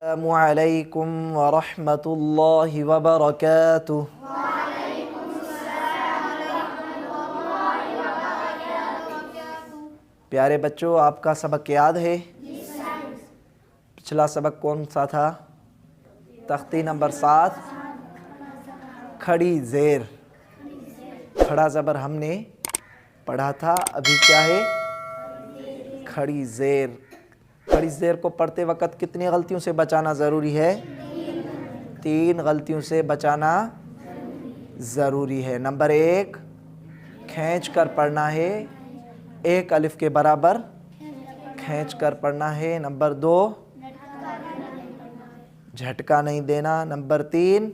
अस्सलामुअलैकुम वरहमतुल्लाहि वबरकातुह। प्यारे बच्चों, आपका सबक याद है? पिछला सबक कौन सा था? तख्ती नंबर 7, खड़ी ज़ेर। खड़ा ज़बर हमने पढ़ा था। अभी क्या है? खड़ी ज़ेर। खड़ी ज़ेर को पढ़ते वक़्त कितनी गलतियों से बचाना ज़रूरी है? 3 गलतियों से बचाना ज़रूरी है। नंबर 1, खींच कर पढ़ना है, 1 अलिफ के बराबर खींच कर पढ़ना है। नंबर 2, झटका नहीं देना। नंबर 3,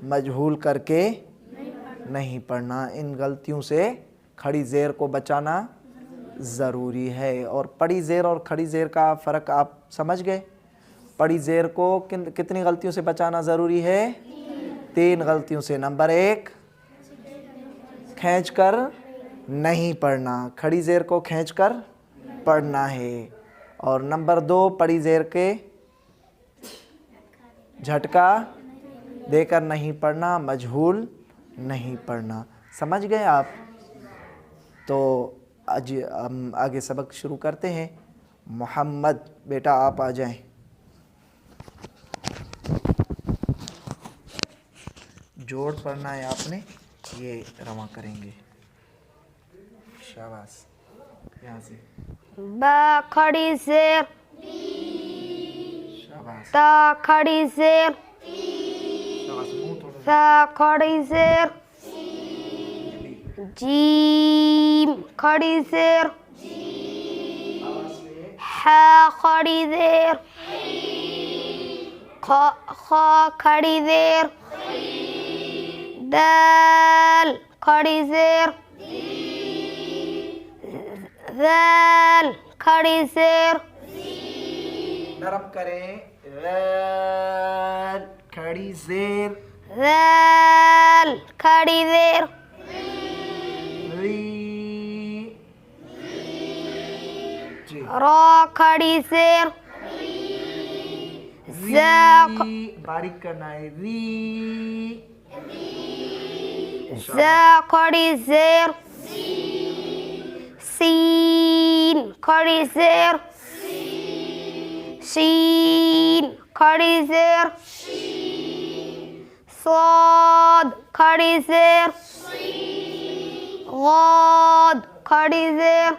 मजहूल करके नहीं पढ़ना। इन गलतियों से खड़ी ज़ेर को बचाना ज़रूरी है। और पड़ी ज़ेर और खड़ी ज़ेर का फ़र्क आप समझ गए? पड़ी ज़ेर को कितनी गलतियों से बचाना ज़रूरी है? 3 गलतियों से। नंबर 1, खींच कर नहीं पढ़ना, खड़ी ज़ेर को खींच कर पढ़ना है। और नंबर 2, पड़ी ज़ेर के झटका देकर नहीं पढ़ना, मजहूल नहीं पढ़ना। समझ गए आप? तो आज हम आगे सबक शुरू करते हैं। मोहम्मद बेटा आप आ जाएं। जोड़ पढ़ना है आपने, ये रवा करेंगे। शाबाश। यहाँ से बा खड़ी ज़ेर, शाबाश ता खड़ी ज़ेर, शाबाश। मुंह थोड़ा सा खड़ी ज़ेर, जीम खड़ी ज़ेर, हा खड़ी ज़ेर, खा खड़ी ज़ेर, दाल खड़ी ज़ेर, ज़ाल खड़ी ज़ेर, नरम करें। ज़ाल खड़ी ज़ेर, ज़ाल खड़ी ज़ेर, री जी, रा खड़ी ज़ेर, ज़ा री बारीक करना है। री ज़ा खड़ी ज़ेर, सीन खड़ी ज़ेर, शीन खड़ी ज़ेर, साद खड़ी ज़ेर, गाद खड़ी ज़ेर,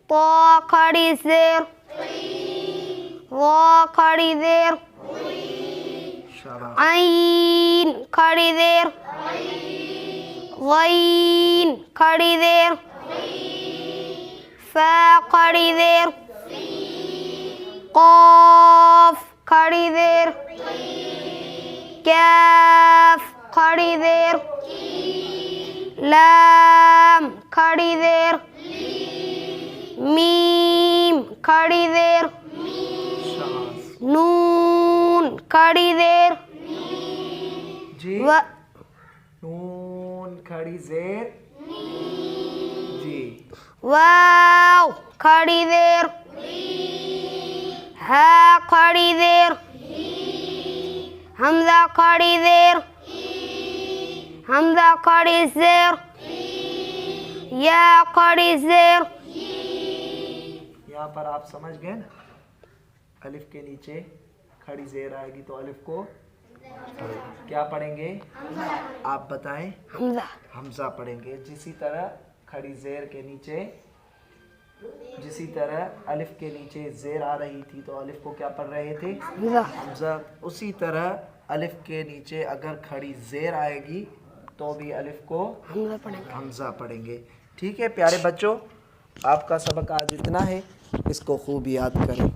ता खड़ी ज़ेर, वा खड़ी ज़ेर, शाबाश। आइन खड़ी ज़ेर, गईन खड़ी ज़ेर, फा खड़ी ज़ेर, क़ाफ खड़ी ज़ेर, काफ खड़ी ज़ेर, लाम खड़ी ज़ेर, मीम खड़ी ज़ेर, शाबाश नून खड़ी ज़ेर, जी। व नून खड़ी ज़ेर जी, वाव खड़ी ज़ेर, हा खड़ी ज़ेर, हमज़ा खड़ी ज़ेर, हमज़ा खड़ी ज़ेर, या खड़ी ज़ेर। यहाँ पर आप समझ गए ना? अलिफ के नीचे खड़ी ज़ेर आएगी तो अलिफ को क्या पढ़ेंगे? आप बताएं। हमज़ा हमज़ा पढ़ेंगे। जिसी तरह खड़ी ज़ेर के नीचे, जिसी तरह अलिफ के नीचे ज़ेर आ रही थी तो अलिफ को क्या पढ़ रहे थे? हमज़ा हमज़ा। उसी तरह अलिफ के नीचे अगर खड़ी ज़ेर आएगी तो भी अलिफ को हमज़ा पढ़ेंगे। हमज़ा पढ़ेंगे। ठीक है प्यारे बच्चों, आपका सबक आज इतना है, इसको खूब याद करें।